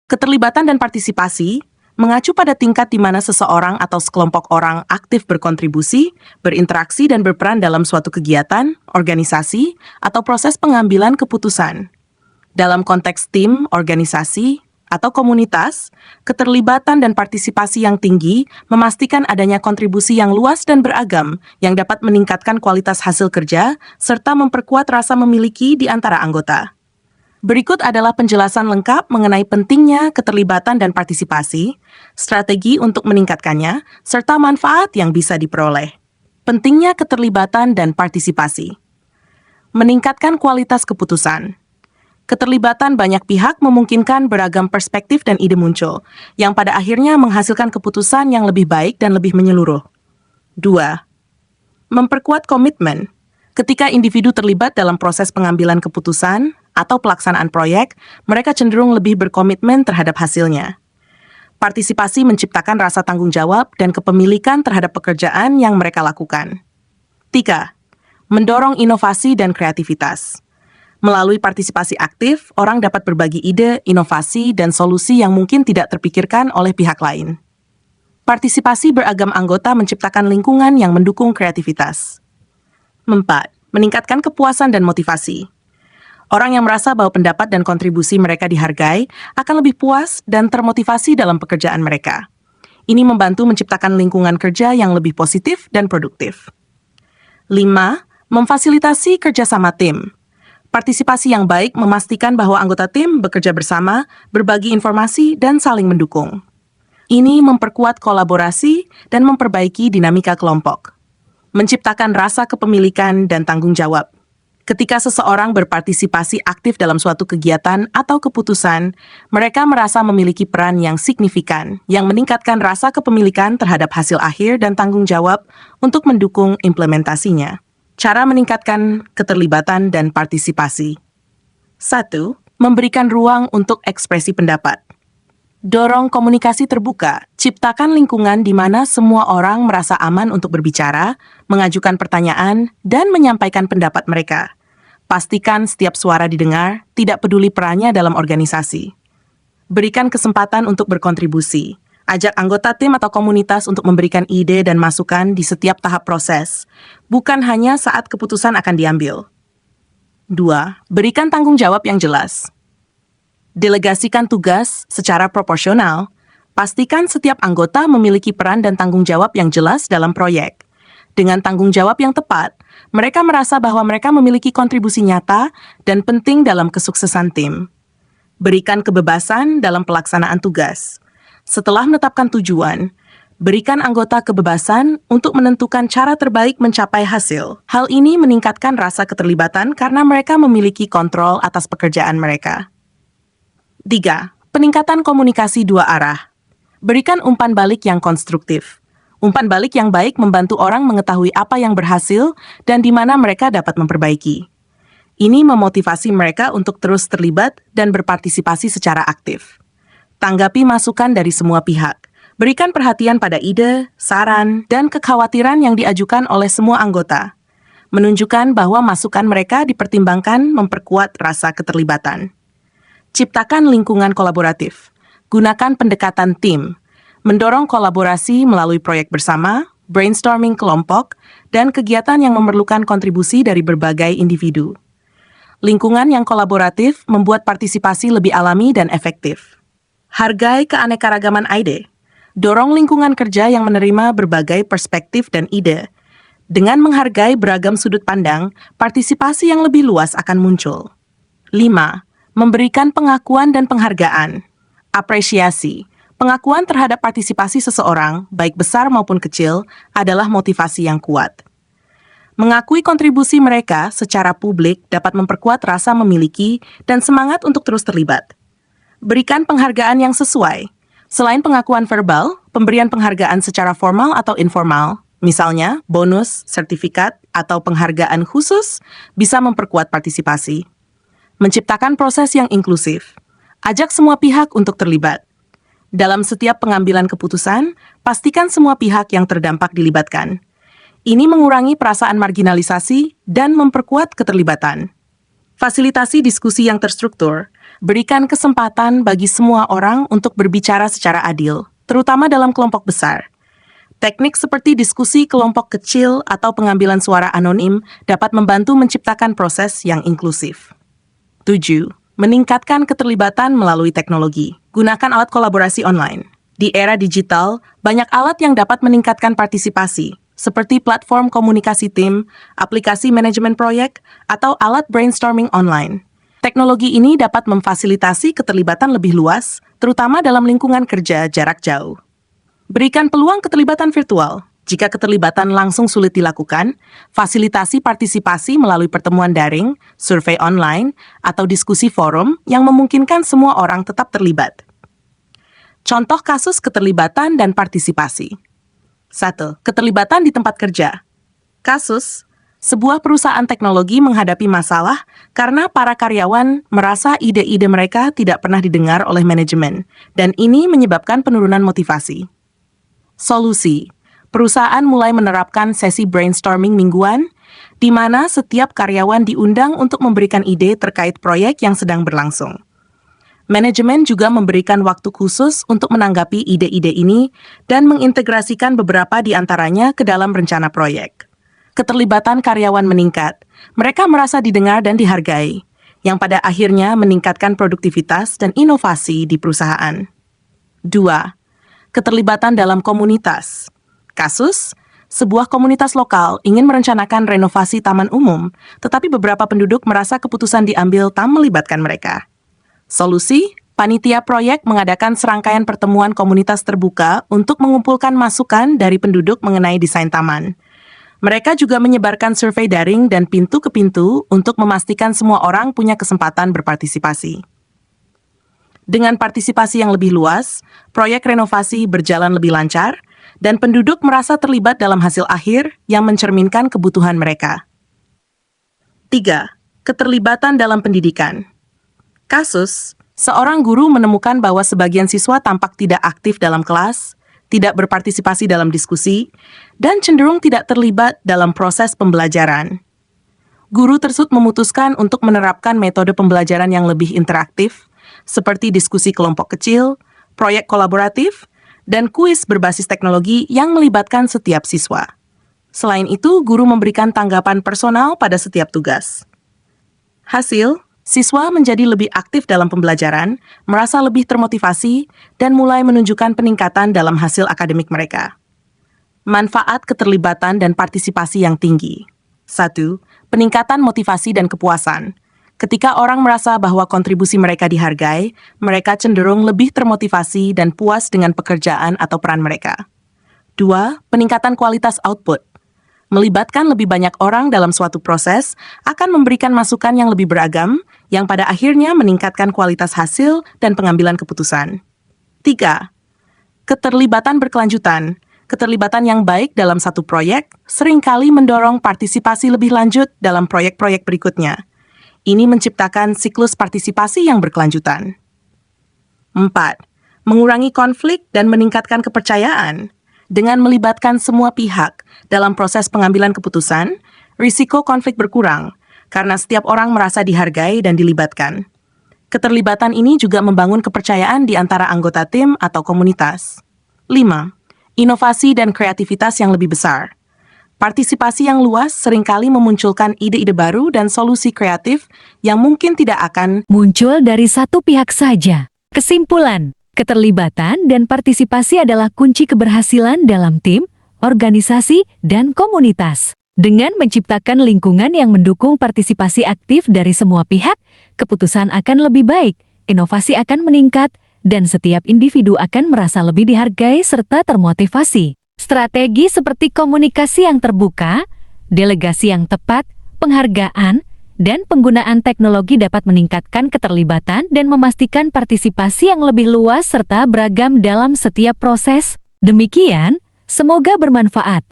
Keterlibatan dan partisipasi mengacu pada tingkat di mana seseorang atau sekelompok orang aktif berkontribusi, berinteraksi dan berperan dalam suatu kegiatan, organisasi, atau proses pengambilan keputusan. Dalam konteks tim, organisasi, atau komunitas, keterlibatan dan partisipasi yang tinggi memastikan adanya kontribusi yang luas dan beragam yang dapat meningkatkan kualitas hasil kerja serta memperkuat rasa memiliki di antara anggota. Berikut adalah penjelasan lengkap mengenai pentingnya keterlibatan dan partisipasi, strategi untuk meningkatkannya, serta manfaat yang bisa diperoleh. Pentingnya keterlibatan dan partisipasi. Meningkatkan kualitas keputusan. Keterlibatan banyak pihak memungkinkan beragam perspektif dan ide muncul, yang pada akhirnya menghasilkan keputusan yang lebih baik dan lebih menyeluruh. 2. Memperkuat komitmen. Ketika individu terlibat dalam proses pengambilan keputusan atau pelaksanaan proyek, mereka cenderung lebih berkomitmen terhadap hasilnya. Partisipasi menciptakan rasa tanggung jawab dan kepemilikan terhadap pekerjaan yang mereka lakukan. 3. Mendorong inovasi dan kreativitas. Melalui partisipasi aktif, orang dapat berbagi ide, inovasi, dan solusi yang mungkin tidak terpikirkan oleh pihak lain. Partisipasi beragam anggota menciptakan lingkungan yang mendukung kreativitas. 4. Meningkatkan kepuasan dan motivasi. Orang yang merasa bahwa pendapat dan kontribusi mereka dihargai akan lebih puas dan termotivasi dalam pekerjaan mereka. Ini membantu menciptakan lingkungan kerja yang lebih positif dan produktif. 5. Memfasilitasi kerjasama tim. Partisipasi yang baik memastikan bahwa anggota tim bekerja bersama, berbagi informasi, dan saling mendukung. Ini memperkuat kolaborasi dan memperbaiki dinamika kelompok. Menciptakan rasa kepemilikan dan tanggung jawab. Ketika seseorang berpartisipasi aktif dalam suatu kegiatan atau keputusan, mereka merasa memiliki peran yang signifikan, yang meningkatkan rasa kepemilikan terhadap hasil akhir dan tanggung jawab untuk mendukung implementasinya. Cara meningkatkan keterlibatan dan partisipasi. 1. Memberikan ruang untuk ekspresi pendapat. Dorong komunikasi terbuka, ciptakan lingkungan di mana semua orang merasa aman untuk berbicara, mengajukan pertanyaan, dan menyampaikan pendapat mereka. Pastikan setiap suara didengar, tidak peduli perannya dalam organisasi. Berikan kesempatan untuk berkontribusi. Ajak anggota tim atau komunitas untuk memberikan ide dan masukan di setiap tahap proses, bukan hanya saat keputusan akan diambil. 2. Berikan tanggung jawab yang jelas. Delegasikan tugas secara proporsional. Pastikan setiap anggota memiliki peran dan tanggung jawab yang jelas dalam proyek. Dengan tanggung jawab yang tepat, mereka merasa bahwa mereka memiliki kontribusi nyata dan penting dalam kesuksesan tim. Berikan kebebasan dalam pelaksanaan tugas. Setelah menetapkan tujuan, berikan anggota kebebasan untuk menentukan cara terbaik mencapai hasil. Hal ini meningkatkan rasa keterlibatan karena mereka memiliki kontrol atas pekerjaan mereka. 3. Peningkatan komunikasi dua arah. Berikan umpan balik yang konstruktif. Umpan balik yang baik membantu orang mengetahui apa yang berhasil dan di mana mereka dapat memperbaiki. Ini memotivasi mereka untuk terus terlibat dan berpartisipasi secara aktif. Tanggapi masukan dari semua pihak. Berikan perhatian pada ide, saran, dan kekhawatiran yang diajukan oleh semua anggota. Menunjukkan bahwa masukan mereka dipertimbangkan memperkuat rasa keterlibatan. Ciptakan lingkungan kolaboratif. Gunakan pendekatan tim. Mendorong kolaborasi melalui proyek bersama, brainstorming kelompok, dan kegiatan yang memerlukan kontribusi dari berbagai individu. Lingkungan yang kolaboratif membuat partisipasi lebih alami dan efektif. Hargai keanekaragaman ide. Dorong lingkungan kerja yang menerima berbagai perspektif dan ide. Dengan menghargai beragam sudut pandang, partisipasi yang lebih luas akan muncul. 5. Memberikan pengakuan dan penghargaan. Apresiasi. Pengakuan terhadap partisipasi seseorang, baik besar maupun kecil, adalah motivasi yang kuat. Mengakui kontribusi mereka secara publik dapat memperkuat rasa memiliki dan semangat untuk terus terlibat. Berikan penghargaan yang sesuai. Selain pengakuan verbal, pemberian penghargaan secara formal atau informal, misalnya bonus, sertifikat, atau penghargaan khusus, bisa memperkuat partisipasi. Menciptakan proses yang inklusif. Ajak semua pihak untuk terlibat. Dalam setiap pengambilan keputusan, pastikan semua pihak yang terdampak dilibatkan. Ini mengurangi perasaan marginalisasi dan memperkuat keterlibatan. Fasilitasi diskusi yang terstruktur. Berikan kesempatan bagi semua orang untuk berbicara secara adil, terutama dalam kelompok besar. Teknik seperti diskusi kelompok kecil atau pengambilan suara anonim dapat membantu menciptakan proses yang inklusif. 7. Meningkatkan keterlibatan melalui teknologi. Gunakan alat kolaborasi online. Di era digital, banyak alat yang dapat meningkatkan partisipasi, seperti platform komunikasi tim, aplikasi manajemen proyek, atau alat brainstorming online. Teknologi ini dapat memfasilitasi keterlibatan lebih luas, terutama dalam lingkungan kerja jarak jauh. Berikan peluang keterlibatan virtual. Jika keterlibatan langsung sulit dilakukan, fasilitasi partisipasi melalui pertemuan daring, survei online, atau diskusi forum yang memungkinkan semua orang tetap terlibat. Contoh kasus keterlibatan dan partisipasi. 1. Keterlibatan di tempat kerja. Kasus, sebuah perusahaan teknologi menghadapi masalah karena para karyawan merasa ide-ide mereka tidak pernah didengar oleh manajemen, dan ini menyebabkan penurunan motivasi. Solusi, perusahaan mulai menerapkan sesi brainstorming mingguan, di mana setiap karyawan diundang untuk memberikan ide terkait proyek yang sedang berlangsung. Manajemen juga memberikan waktu khusus untuk menanggapi ide-ide ini dan mengintegrasikan beberapa di antaranya ke dalam rencana proyek. Keterlibatan karyawan meningkat. Mereka merasa didengar dan dihargai, yang pada akhirnya meningkatkan produktivitas dan inovasi di perusahaan. 2. Keterlibatan dalam komunitas. Kasus, sebuah komunitas lokal ingin merencanakan renovasi taman umum, tetapi beberapa penduduk merasa keputusan diambil tanpa melibatkan mereka. Solusi, panitia proyek mengadakan serangkaian pertemuan komunitas terbuka untuk mengumpulkan masukan dari penduduk mengenai desain taman. Mereka juga menyebarkan survei daring dan pintu ke pintu untuk memastikan semua orang punya kesempatan berpartisipasi. Dengan partisipasi yang lebih luas, proyek renovasi berjalan lebih lancar, dan penduduk merasa terlibat dalam hasil akhir yang mencerminkan kebutuhan mereka. 3. Keterlibatan dalam pendidikan. Kasus, seorang guru menemukan bahwa sebagian siswa tampak tidak aktif dalam kelas, tidak berpartisipasi dalam diskusi, dan cenderung tidak terlibat dalam proses pembelajaran. Guru tersebut memutuskan untuk menerapkan metode pembelajaran yang lebih interaktif, seperti diskusi kelompok kecil, proyek kolaboratif, dan kuis berbasis teknologi yang melibatkan setiap siswa. Selain itu, guru memberikan tanggapan personal pada setiap tugas. Hasil, siswa menjadi lebih aktif dalam pembelajaran, merasa lebih termotivasi, dan mulai menunjukkan peningkatan dalam hasil akademik mereka. Manfaat keterlibatan dan partisipasi yang tinggi. 1. Peningkatan motivasi dan kepuasan. Ketika orang merasa bahwa kontribusi mereka dihargai, mereka cenderung lebih termotivasi dan puas dengan pekerjaan atau peran mereka. 2. Peningkatan kualitas output. Melibatkan lebih banyak orang dalam suatu proses akan memberikan masukan yang lebih beragam, yang pada akhirnya meningkatkan kualitas hasil dan pengambilan keputusan. 3. Keterlibatan berkelanjutan. Keterlibatan yang baik dalam satu proyek seringkali mendorong partisipasi lebih lanjut dalam proyek-proyek berikutnya. Ini menciptakan siklus partisipasi yang berkelanjutan. 4. Mengurangi konflik dan meningkatkan kepercayaan. Dengan melibatkan semua pihak dalam proses pengambilan keputusan, risiko konflik berkurang karena setiap orang merasa dihargai dan dilibatkan. Keterlibatan ini juga membangun kepercayaan di antara anggota tim atau komunitas. 5. Inovasi dan kreativitas yang lebih besar. Partisipasi yang luas seringkali memunculkan ide-ide baru dan solusi kreatif yang mungkin tidak akan muncul dari satu pihak saja. Kesimpulan, keterlibatan dan partisipasi adalah kunci keberhasilan dalam tim, organisasi, dan komunitas. Dengan menciptakan lingkungan yang mendukung partisipasi aktif dari semua pihak, keputusan akan lebih baik, inovasi akan meningkat, dan setiap individu akan merasa lebih dihargai serta termotivasi. Strategi seperti komunikasi yang terbuka, delegasi yang tepat, penghargaan, dan penggunaan teknologi dapat meningkatkan keterlibatan dan memastikan partisipasi yang lebih luas serta beragam dalam setiap proses. Demikian, semoga bermanfaat.